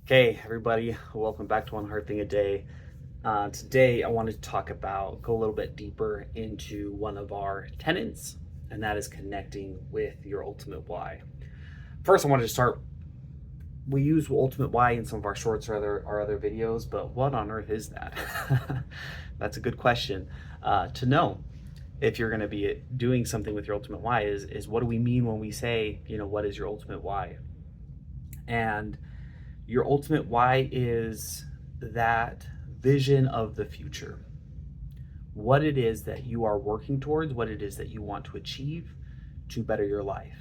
Okay, everybody, welcome back to One Hard Thing a Day. Today, I wanted to go a little bit deeper into one of our tenets, and that is connecting with your ultimate why. First, I wanted to start. We use ultimate why in some of our shorts or other videos, but what on earth is that? That's a good question to know. If you're going to be doing something with your ultimate why, is what do we mean when we say, what is your ultimate why? And your ultimate why is that vision of the future. What it is that you are working towards, what it is that you want to achieve to better your life.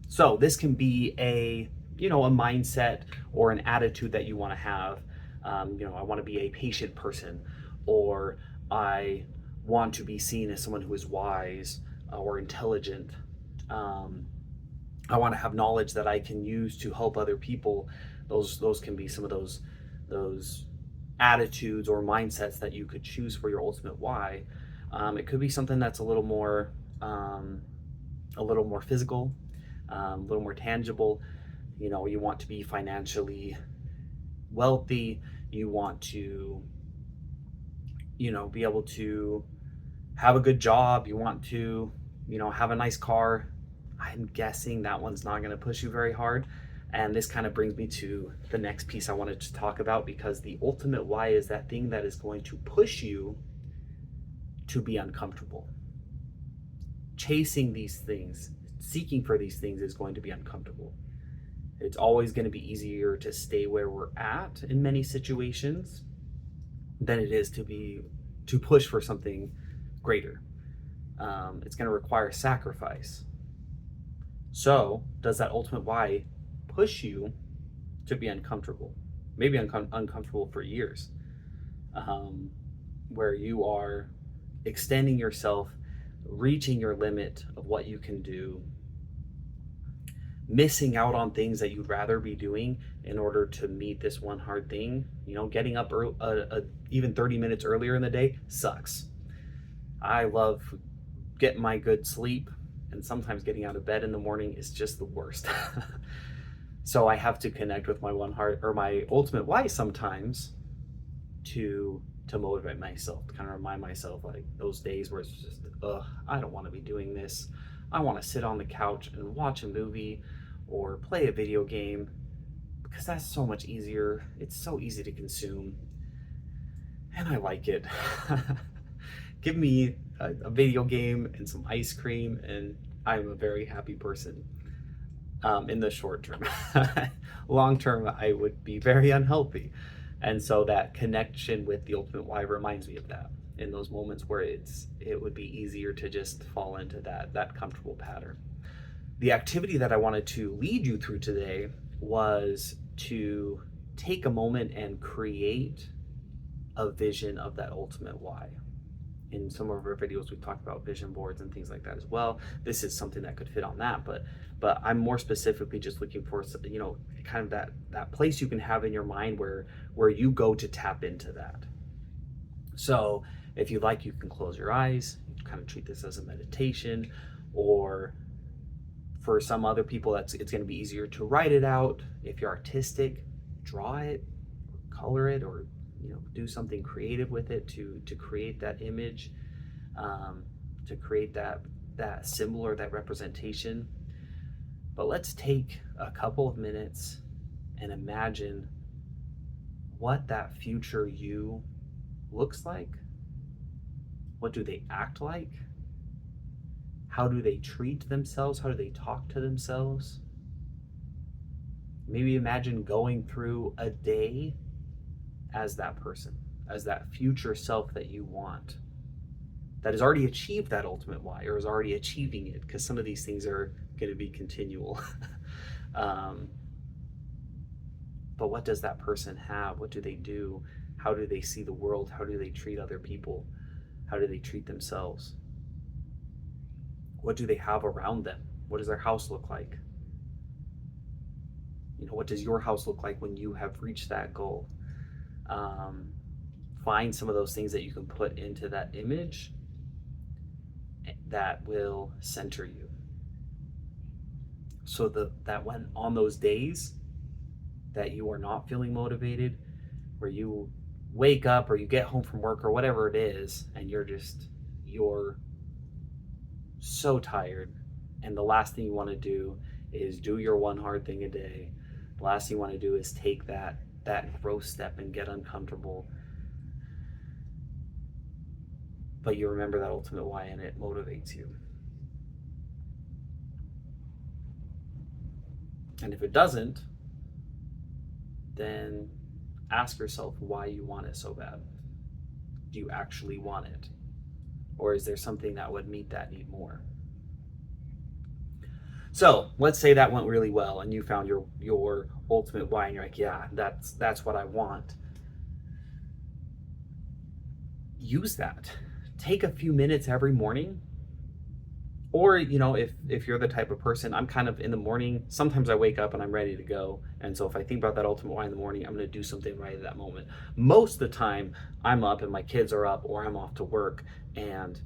So this can be a mindset or an attitude that you want to have. I want to be a patient person, or I want to be seen as someone who is wise or intelligent. Um, I want to have knowledge that I can use to help other people. Those can be some of those attitudes or mindsets that you could choose for your ultimate why. It could be something that's a little more physical, a little more tangible. You want to be financially wealthy. You want to, be able to have a good job. You want to, have a nice car. I'm guessing that one's not going to push you very hard. And this kind of brings me to the next piece I wanted to talk about, because the ultimate why is that thing that is going to push you to be uncomfortable. Chasing these things, seeking for these things is going to be uncomfortable. It's always going to be easier to stay where we're at in many situations than it is to push for something greater. It's going to require sacrifice. So, does that ultimate why push you to be uncomfortable? Maybe uncomfortable for years, where you are extending yourself, reaching your limit of what you can do, missing out on things that you'd rather be doing in order to meet this one hard thing. Getting up even 30 minutes earlier in the day sucks. I love getting my good sleep, and sometimes getting out of bed in the morning is just the worst. So I have to connect with my one heart or my ultimate why sometimes to motivate myself, to kind of remind myself, like those days where it's just, I don't want to be doing this. I want to sit on the couch and watch a movie or play a video game, because that's so much easier. It's so easy to consume, and I like it. Give me a video game and some ice cream, and I'm a very happy person. In the short term. Long term, I would be very unhealthy. And so that connection with the ultimate why reminds me of that, in those moments where it would be easier to just fall into that comfortable pattern. The activity that I wanted to lead you through today was to take a moment and create a vision of that ultimate why. In some of our videos, we've talked about vision boards and things like that as well. This is something that could fit on that, but I'm more specifically just looking for, kind of that place you can have in your mind where you go to tap into that. So if you like, you can close your eyes, kind of treat this as a meditation, or for some other people, it's going to be easier to write it out. If you're artistic, draw it, color it, or do something creative with it to create that image, to create that symbol or that representation. But let's take a couple of minutes and imagine what that future you looks like. What do they act like? How do they treat themselves? How do they talk to themselves? Maybe imagine going through a day as that person, as that future self that you want, that has already achieved that ultimate why, or is already achieving it, because some of these things are going to be continual. But what does that person have? What do they do? How do they see the world? How do they treat other people? How do they treat themselves? What do they have around them? What does their house look like? What does your house look like when you have reached that goal? Find some of those things that you can put into that image that will center you, so that when on those days that you are not feeling motivated, where you wake up or you get home from work or whatever it is, and you're so tired, and the last thing you want to do is do your one hard thing a day. The last thing you want to do is take that growth step and get uncomfortable. But you remember that ultimate why and it motivates you. And if it doesn't, then ask yourself why you want it so bad. Do you actually want it? Or is there something that would meet that need more? So let's say that went really well and you found your ultimate why and you're like, yeah, that's what I want. Use that. Take a few minutes every morning. Or, if you're the type of person, I'm kind of in the morning, sometimes I wake up and I'm ready to go. And so if I think about that ultimate why in the morning, I'm going to do something right at that moment. Most of the time, I'm up and my kids are up or I'm off to work and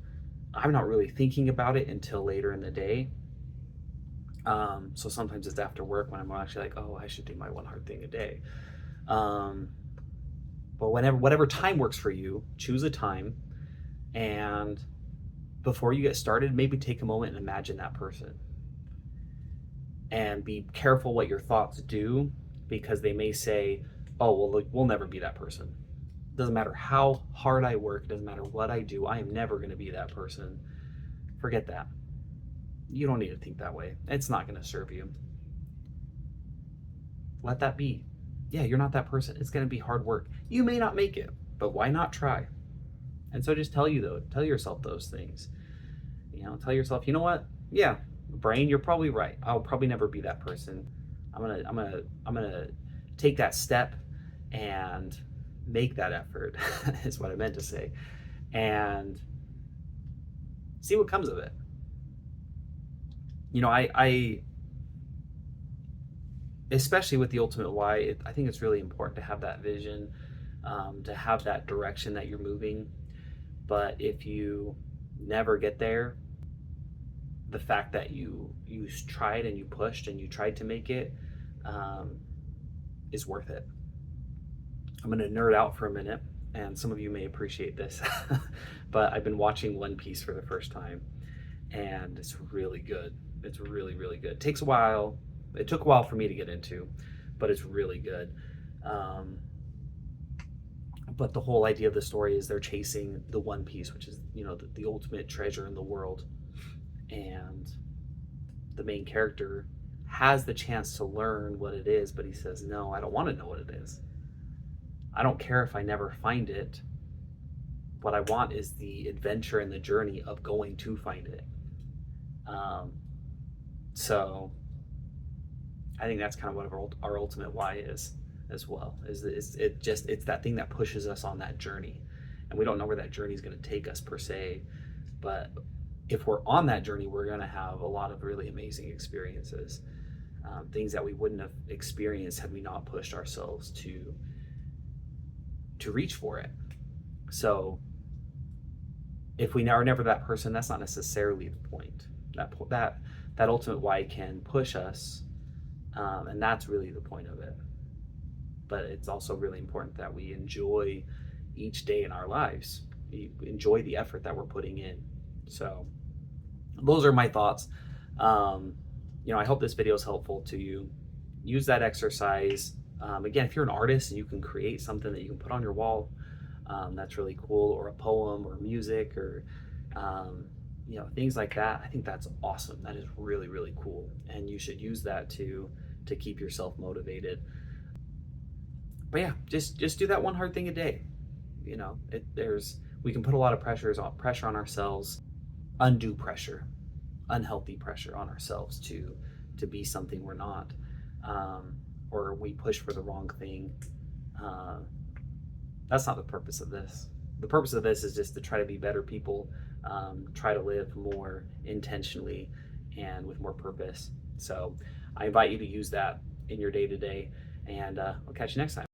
I'm not really thinking about it until later in the day. So sometimes it's after work when I'm actually like, oh, I should do my one hard thing a day. But whatever time works for you, choose a time, and before you get started, maybe take a moment and imagine that person. And be careful what your thoughts do, because they may say, oh, well, look, we'll never be that person. Doesn't matter how hard I work, doesn't matter what I do, I am never going to be that person. Forget that. You don't need to think that way. It's not going to serve you. Let that be. Yeah, you're not that person. It's going to be hard work. You may not make it, but why not try? And so just tell yourself those things. Tell yourself, you know what? Yeah, brain, you're probably right. I'll probably never be that person. I'm gonna take that step and make that effort, is what I meant to say, and see what comes of it. I especially with the ultimate why, I think it's really important to have that vision, to have that direction that you're moving. But if you never get there, the fact that you tried and you pushed and you tried to make it is worth it. I'm going to nerd out for a minute, and some of you may appreciate this, but I've been watching One Piece for the first time, and it's really good. It's really, really good. It takes a while. It took a while for me to get into, but it's really good. But the whole idea of the story is they're chasing the One Piece, which is, the ultimate treasure in the world. And the main character has the chance to learn what it is, but he says, no, I don't want to know what it is. I don't care if I never find it. What I want is the adventure and the journey of going to find it. So I think that's kind of what our ultimate why is as well. It's that thing that pushes us on that journey, and we don't know where that journey is going to take us per se, but if we're on that journey, we're going to have a lot of really amazing experiences, things that we wouldn't have experienced had we not pushed ourselves to reach for it. So if we are never that person, that's not necessarily the point. That ultimate why can push us, and that's really the point of it. But it's also really important that we enjoy each day in our lives. We enjoy the effort that we're putting in. So those are my thoughts. I hope this video is helpful to you. Use that exercise. Again, if you're an artist and you can create something that you can put on your wall, that's really cool, or a poem or music or things like that. I think that's awesome. That is really, really cool. And you should use that to keep yourself motivated. But yeah, just do that one hard thing a day. We can put a lot of pressure on ourselves, undue pressure, unhealthy pressure on ourselves to be something we're not, or we push for the wrong thing. That's not the purpose of this. The purpose of this is just to try to be better people, try to live more intentionally and with more purpose. So I invite you to use that in your day-to-day, and I'll catch you next time.